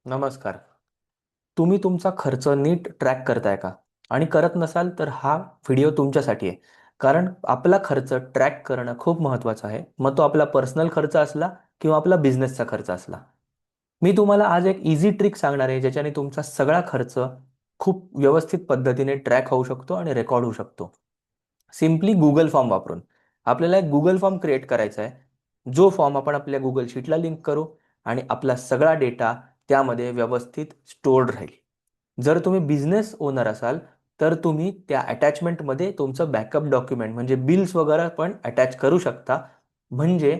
नमस्कार. तुम्ही तुमचा खर्च नीट ट्रॅक करताय का? आणि करत नसाल तर हा व्हिडिओ तुमच्यासाठी आहे. कारण आपला खर्च ट्रॅक करणं खूप महत्त्वाचं आहे. मग तो आपला पर्सनल खर्च असला किंवा आपला बिझनेसचा खर्च असला. मी तुम्हाला आज एक इझी ट्रिक सांगणार आहे, ज्याच्याने तुमचा सगळा खर्च खूप व्यवस्थित पद्धतीने ट्रॅक होऊ शकतो आणि रेकॉर्ड होऊ शकतो. सिम्पली गुगल फॉर्म वापरून. आपल्याला एक गुगल फॉर्म क्रिएट करायचा आहे. जो फॉर्म आपण आपल्या गुगल शीटला लिंक करू आणि आपला सगळा डेटा त्यामध्ये व्यवस्थित स्टोअर्ड राहील. जर तुम्ही बिझनेस ओनर असाल तर तुम्ही त्या अटॅचमेंटमध्ये तुमचं बॅकअप डॉक्युमेंट म्हणजे बिल्स वगैरे पण अटॅच करू शकता. म्हणजे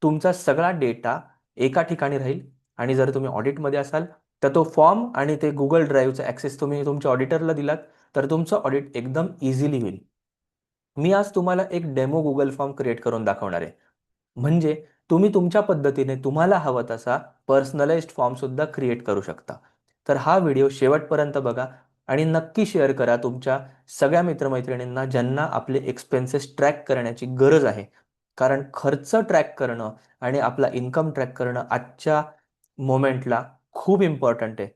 तुमचा सगळा डेटा एका ठिकाणी राहील. आणि जर तुम्ही ऑडिटमध्ये असाल तर तो फॉर्म आणि ते गुगल ड्राईव्हचा ॲक्सेस तुम्ही तुमच्या ऑडिटरला दिलात तर तुमचं ऑडिट एकदम इझिली होईल. मी आज तुम्हाला एक डेमो गुगल फॉर्म क्रिएट करून दाखवणार आहे. म्हणजे तुम्ही तुमच्या पद्धतीने तुम्हाला हवं तसा पर्सनलाइज्ड फॉर्म सुद्धा क्रिएट करू शकता. तर हा व्हिडिओ शेवटपर्यंत बघा आणि नक्की शेअर करा तुमच्या सगळ्या मित्रमैत्रिणींना ज्यांना आपले एक्सपेन्सेस ट्रॅक करण्याची गरज आहे. कारण खर्च ट्रॅक करणं आणि आपला इन्कम ट्रॅक करणं आजच्या मोमेंटला खूप इम्पॉर्टंट आहे.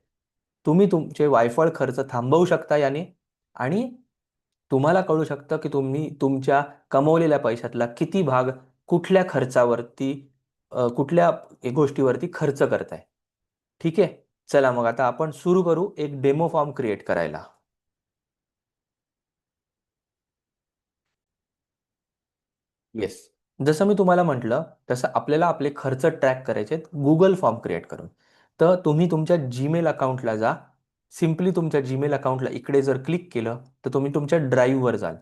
तुम्ही तुमचे वायफळ खर्च थांबवू शकता याने. आणि तुम्हाला कळू शकतं की तुम्ही तुमच्या कमवलेल्या पैशातला किती भाग कुठल्या खर्चावरती कुठल्या गोष्टीवरती खर्च करताय. ठीक आहे. चला मग आता आपण सुरू करू एक डेमो फॉर्म क्रिएट करायला. येस. जसं मी तुम्हाला म्हटलं तसं आपल्याला आपले खर्च ट्रॅक करायचे गुगल फॉर्म क्रिएट करून. तर तुम्ही तुमच्या जीमेल अकाउंटला जा. सिम्पली तुमच्या जीमेल अकाउंटला इकडे जर क्लिक केलं तर तुम्ही तुमच्या ड्राईव्हवर जाल.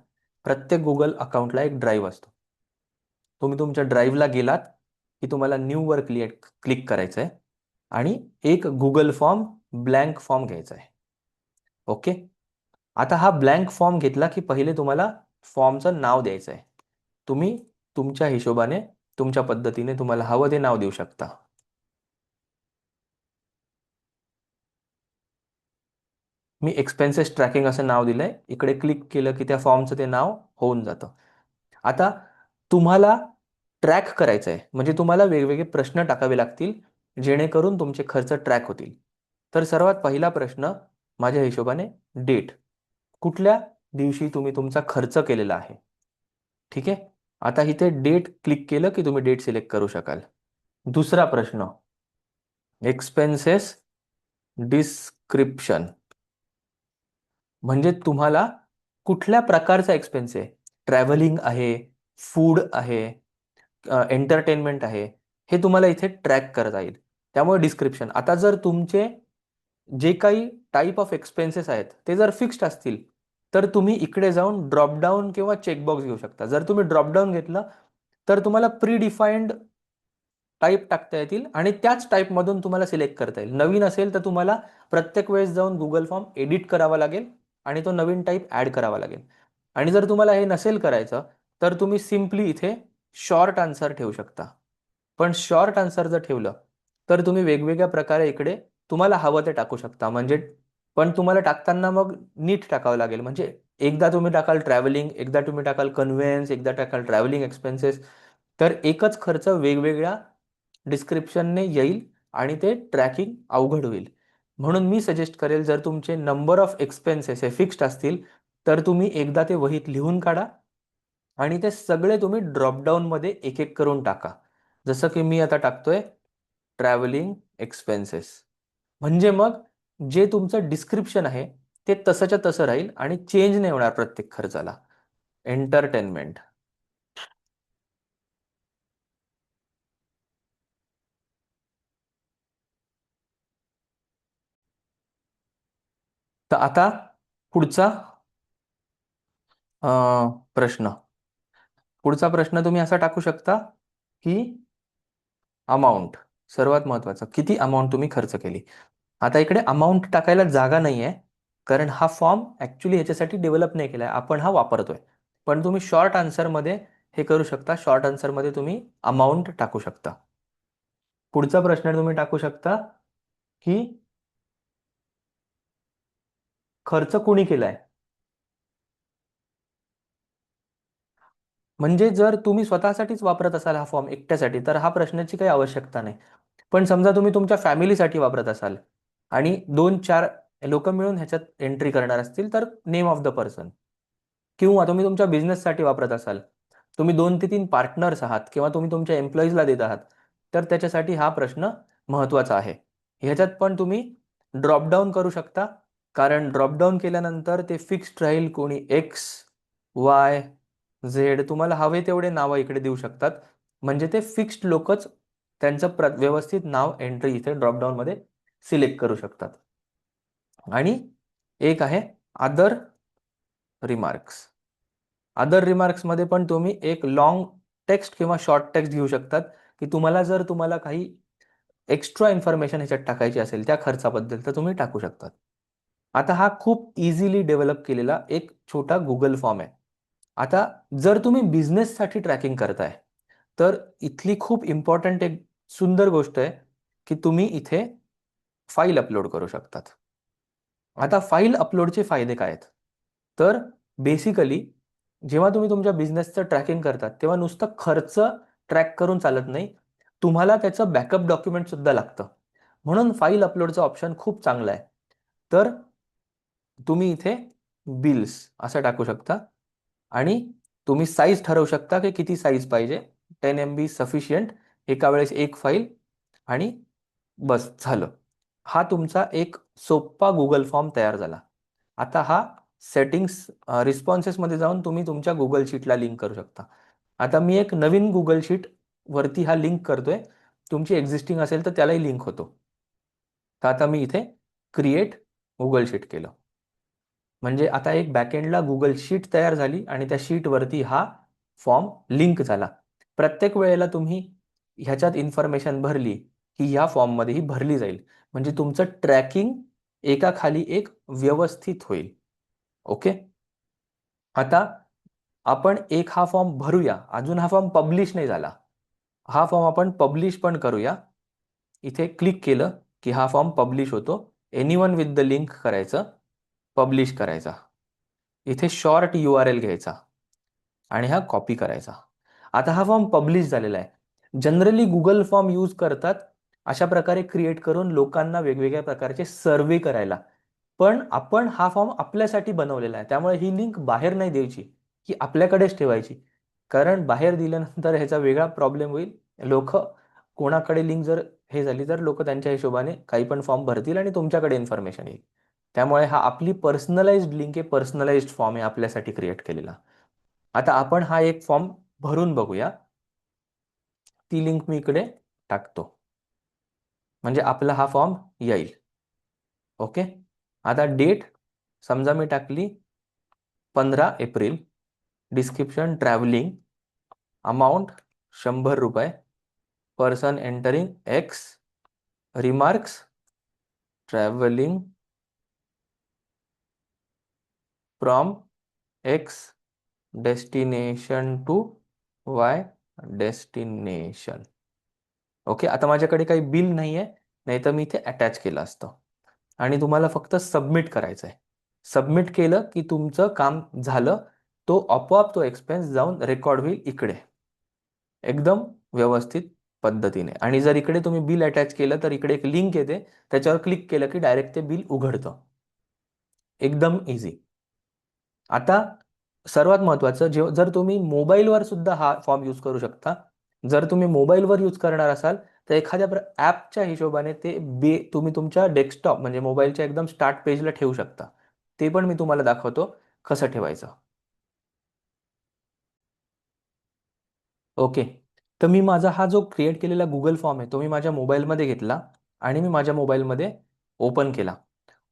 प्रत्येक गुगल अकाउंटला एक ड्राईव्ह असतो. तुम्ही तुमच्या ड्राईव्हला गेलात की तुम्हाला न्यूवर क्लिक करायचं आहे आणि एक गुगल फॉर्म ब्लँक फॉर्म घ्यायचा आहे. ओके. आता हा ब्लँक फॉर्म घेतला की पहिले तुम्हाला फॉर्मचं नाव द्यायचं आहे. तुम्ही तुमच्या हिशोबाने तुमच्या पद्धतीने तुम्हाला हवं ते नाव देऊ शकता. मी एक्सपेन्सेस ट्रॅकिंग असं नाव दिलंय. इकडे क्लिक केलं की त्या फॉर्मचं ते नाव होऊन जातं. आता तुम्हाला ट्रॅक करायचं आहे म्हणजे तुम्हाला वेगवेगळे प्रश्न टाकावे लागतील जेणेकरून तुमचे खर्च ट्रॅक होतील. तर सर्वात पहिला प्रश्न माझ्या हिशोबाने डेट. कुठल्या दिवशी तुम्ही तुमचा खर्च केलेला आहे. ठीक आहे. आता इथे डेट क्लिक केलं की तुम्ही डेट सिलेक्ट करू शकाल. दुसरा प्रश्न एक्सपेन्सेस डिस्क्रिप्शन. म्हणजे तुम्हाला कुठल्या प्रकारचा एक्सपेन्स आहे. ट्रॅव्हलिंग आहे, फूड आहे, एंटरटेनमेंट आहे, हे तुम्हाला इथे ट्रॅक करता येईल. त्यामुळे डिस्क्रिप्शन. आता जर तुमचे जे काही टाईप ऑफ एक्सपेन्सेस आहेत ते जर फिक्स्ड असतील तर तुम्ही इकडे जाऊन ड्रॉपडाऊन किंवा चेकबॉक्स घेऊ शकता. जर तुम्ही ड्रॉपडाऊन घेतलं तर तुम्हाला प्री डिफाईन्ड टाईप टाकता येतील आणि त्याच टाईपमधून तुम्हाला सिलेक्ट करता येईल. नवीन असेल तर तुम्हाला प्रत्येक वेळेस जाऊन गुगल फॉर्म एडिट करावा लागेल आणि तो नवीन टाईप ॲड करावा लागेल. आणि जर तुम्हाला हे नसेल करायचं तर तुम्ही सिम्पली इथे शॉर्ट आन्सर ठेवू शकता. पण शॉर्ट आन्सर जर ठेवलं तर तुम्ही वेगवेगळ्या प्रकारे इकडे तुम्हाला हवं ते टाकू शकता. म्हणजे पण तुम्हाला टाकताना मग नीट टाकावं लागेल. म्हणजे एकदा तुम्ही टाकाल ट्रॅव्हलिंग, एकदा तुम्ही टाकाल कन्व्हेन्स, एकदा टाकाल ट्रॅव्हलिंग एक्सपेन्सेस. तर एकच खर्च वेगवेगळ्या डिस्क्रिप्शनने येईल आणि ते ट्रॅकिंग अवघड होईल. म्हणून मी सजेस्ट करेल जर तुमचे नंबर ऑफ एक्सपेन्सेस हे फिक्स्ड असतील तर तुम्ही एकदा ते वहीत लिहून काढा आणि ते सगळे तुम्ही ड्रॉपडाऊनमध्ये एक एक करून टाका. जसं की मी आता टाकतोय ट्रॅव्हलिंग एक्सपेन्सेस. म्हणजे मग जे तुमचं डिस्क्रिप्शन आहे ते तसंच्या तसं राहील आणि चेंज नाही होणार प्रत्येक खर्चाला. एंटरटेनमेंट. तर आता पुढचा प्रश्न. पुढचा प्रश्न तुम्ही असा टाकू शकता की अमाऊंट. सर्वात महत्वाचं किती अमाऊंट तुम्ही खर्च केली. आता इकडे अमाऊंट टाकायला जागा नाहीये कारण हा फॉर्म ऍक्च्युली ह्याच्यासाठी डेव्हलप नाही केलाय, आपण हा वापरतोय. पण तुम्ही शॉर्ट आन्सरमध्ये हे करू शकता. शॉर्ट आन्सरमध्ये तुम्ही अमाऊंट टाकू शकता. पुढचा प्रश्न तुम्ही टाकू शकता की खर्च कुणी केलाय. म्हणजे जर तुम्ही स्वतःसाठीच वापरत असाल हा फॉर्म एकट्यासाठी तर हा प्रश्नाची काही आवश्यकता नाही. पण समजा तुम्ही तुमच्या फॅमिलीसाठी वापरत असाल आणि 2-4 लोक मिळून ह्याच्यात एंट्री करणार असतील तर नेम ऑफ द पर्सन. किंवा तुम्ही तुमच्या बिझनेससाठी वापरत असाल, तुम्ही 2 ते 3 पार्टनर्स आहात किंवा तुम्ही तुमच्या एम्प्लॉईजला देत आहात, तर त्याच्यासाठी हा प्रश्न महत्त्वाचा आहे. ह्याच्यात पण तुम्ही ड्रॉपडाऊन करू शकता, कारण ड्रॉपडाऊन केल्यानंतर ते फिक्स्ड राहील. कोणी एक्स, वाय, झेड, तुम्हाला हवे तेवढे नावं इकडे देऊ शकतात. म्हणजे ते फिक्स्ड लोकच त्यांचं व्यवस्थित नाव एंट्री इथे ड्रॉपडाऊनमध्ये सिलेक्ट करू शकतात. आणि एक आहे अदर रिमार्क्स. अदर रिमार्क्समध्ये पण तुम्ही एक लॉंग टेक्स्ट किंवा शॉर्ट टेक्स्ट घेऊ शकतात, की तुम्हाला काही एक्स्ट्रा इन्फॉर्मेशन ह्याच्यात टाकायची असेल त्या खर्चाबद्दल, तर तुम्ही टाकू शकतात. आता हा खूप इझिली डेव्हलप केलेला एक छोटा गुगल फॉर्म आहे. आता जर तुम्ही बिझनेससाठी ट्रॅकिंग करताय, तर इथली खूप इम्पॉर्टंट एक सुंदर गोष्ट आहे, की तुम्ही इथे फाईल अपलोड करू शकतात. आता फाईल अपलोडचे फायदे काय आहेत? तर बेसिकली जेव्हा तुम्ही तुमच्या बिझनेसचं ट्रॅकिंग करतात, तेव्हा नुसतं खर्च ट्रॅक करून चालत नाही. तुम्हाला त्याचं बॅकअप डॉक्युमेंट सुद्धा लागतं. म्हणून फाईल अपलोडचं ऑप्शन खूप चांगलं आहे. तर तुम्ही इथे बिल्स असं टाकू शकता आणि तुम्ही साईज ठरवू शकता की किती साईज पाहिजे. 10 MB सफिशियंट, एका वेळेस एक फाईल, आणि बस झालं. हा तुमचा एक सोप्पा गुगल फॉर्म तयार झाला. आता हा सेटिंग्स रिस्पॉन्सेसमध्ये जाऊन तुम्ही तुमच्या गुगल शीटला लिंक करू शकता. आता मी एक नवीन गुगल शीट वरती हा लिंक करतोय. तुमची एक्झिस्टिंग असेल तर त्यालाही लिंक होतो. तर आता मी इथे क्रिएट गुगल शीट केलं. म्हणजे आता एक बॅकएंडला गुगल शीट तयार झाली आणि त्या शीटवरती हा फॉर्म लिंक झाला. प्रत्येक वेळेला तुम्ही ह्याच्यात इन्फॉर्मेशन भरली की ह्या फॉर्ममध्ये ही भरली जाईल. म्हणजे तुमचं ट्रॅकिंग एका खाली एक व्यवस्थित होईल. ओके. आता आपण एक हा फॉर्म भरूया. अजून हा फॉर्म पब्लिश नाही झाला. हा फॉर्म आपण पब्लिश पण करूया. इथे क्लिक केलं की हा फॉर्म पब्लिश होतो. एनीवन विथ द लिंक करायचं, पब्लिश करायचा. इथे शॉर्ट URL घ्यायचा आणि हा कॉपी करायचा. आता हा फॉर्म पब्लिश झालेला आहे. जनरली गुगल फॉर्म यूज करतात अशा प्रकारे क्रिएट करून लोकांना वेगवेगळ्या प्रकारचे सर्वे करायला. पण आपण हा फॉर्म आपल्यासाठी बनवलेला आहे, त्यामुळे ही लिंक बाहेर नाही द्यायची, ही आपल्याकडेच ठेवायची. कारण बाहेर दिल्यानंतर ह्याचा वेगळा प्रॉब्लेम होईल. लोक कोणाकडे लिंक जर हे झाली तर लोक त्यांच्या हिशोबाने काही पण फॉर्म भरतील आणि तुमच्याकडे इन्फॉर्मेशन येईल. त्यामुळे हा आपली पर्सनलाइज्ड लिंक आहे, पर्सनलाइज्ड फॉर्म आहे आपल्यासाठी क्रिएट केलेला. आता आपण हा एक फॉर्म भरून बघूया. ती लिंक मी इकडे टाकतो, म्हणजे आपला हा फॉर्म येईल. ओके. आता डेट समजा मी टाकली 15 एप्रिल. Description travelling. अमाऊंट 100 रुपये. Person entering x. Remarks travelling from x destination to y destination. Okay. आता माझ्याकडे काही बिल नाही आहे, नाही तर मी इथे अटॅच केलं असतं. आणि तुम्हाला फक्त सबमिट करायचं आहे. सबमिट केलं की तुमचं काम झालं. तो आपोआप तो एक्सपेन्स जाऊन रेकॉर्ड होईल इकडे एकदम व्यवस्थित पद्धतीने. आणि जर इकडे तुम्ही बिल अटॅच केलं तर इकडे एक लिंक येते, त्याच्यावर क्लिक केलं की डायरेक्ट ते बिल उघडतं. एकदम इझी. आता सर्वात महत्त्वाचं, जर तुम्ही मोबाईलवर सुद्धा हा फॉर्म यूज करू शकता. जर तुम्ही मोबाईलवर यूज करणार असाल तर एखाद्या ॲपच्या हिशोबाने ते तुम्ही तुमच्या डेस्कटॉप म्हणजे मोबाईलच्या एकदम स्टार्ट पेजला ठेवू शकता. ते पण मी तुम्हाला दाखवतो कसं ठेवायचं. ओके. तर मी माझा हा जो क्रिएट केलेला गुगल फॉर्म आहे तो मी माझ्या मोबाईलमध्ये घेतला आणि मी माझ्या मोबाईलमध्ये ओपन केला.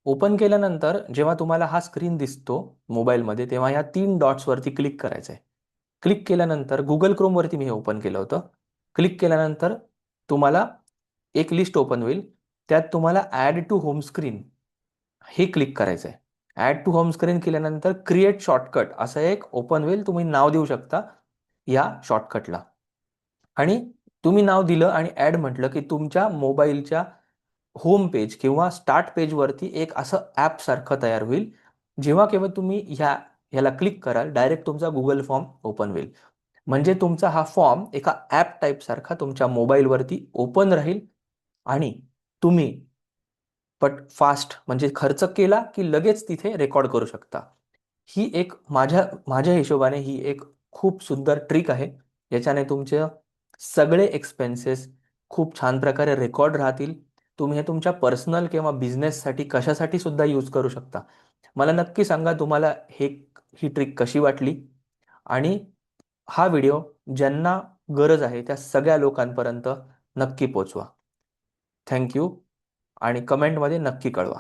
ओपन केल्यानंतर जेव्हा तुम्हाला हा स्क्रीन दिसतो मोबाईलमध्ये, तेव्हा ह्या 3 डॉट्सवरती क्लिक करायचं आहे. क्लिक केल्यानंतर गुगल क्रोमवरती मी हे ओपन केलं होतं. क्लिक केल्यानंतर तुम्हाला एक लिस्ट ओपन होईल. त्यात तुम्हाला ॲड टू होम स्क्रीन हे क्लिक करायचं आहे. ॲड टू होम स्क्रीन केल्यानंतर क्रिएट शॉर्टकट असं एक ओपन होईल. तुम्ही नाव देऊ शकता या शॉर्टकटला. आणि तुम्ही नाव दिलं आणि ॲड म्हटलं की तुमच्या मोबाईलच्या होम पेज किंवा स्टार्ट पेजवरती एक असं ॲप सारखं तयार होईल. जेव्हा केव्हा तुम्ही ह्याला क्लिक कराल डायरेक्ट तुमचा गुगल फॉर्म ओपन होईल. म्हणजे तुमचा हा फॉर्म एका ॲप टाईप सारखा तुमच्या मोबाईलवरती ओपन राहील आणि तुम्ही बट फास्ट, म्हणजे खर्च केला की लगेच तिथे रेकॉर्ड करू शकता. ही एक माझ्या माझ्या हिशोबाने ही एक खूप सुंदर ट्रिक आहे. याच्याने तुमचे सगळे एक्सपेन्सेस खूप छान प्रकारे रेकॉर्ड राहतील. तुम्ही हे तुमच्या पर्सनल किंवा बिझनेससाठी कशासाठी सुद्धा यूज करू शकता. मला नक्की सांगा तुम्हाला ही ट्रिक कशी वाटली, आणि हा व्हिडिओ ज्यांना गरज आहे त्या सगळ्या लोकांपर्यंत नक्की पोचवा. थँक्यू, आणि कमेंटमध्ये नक्की कळवा.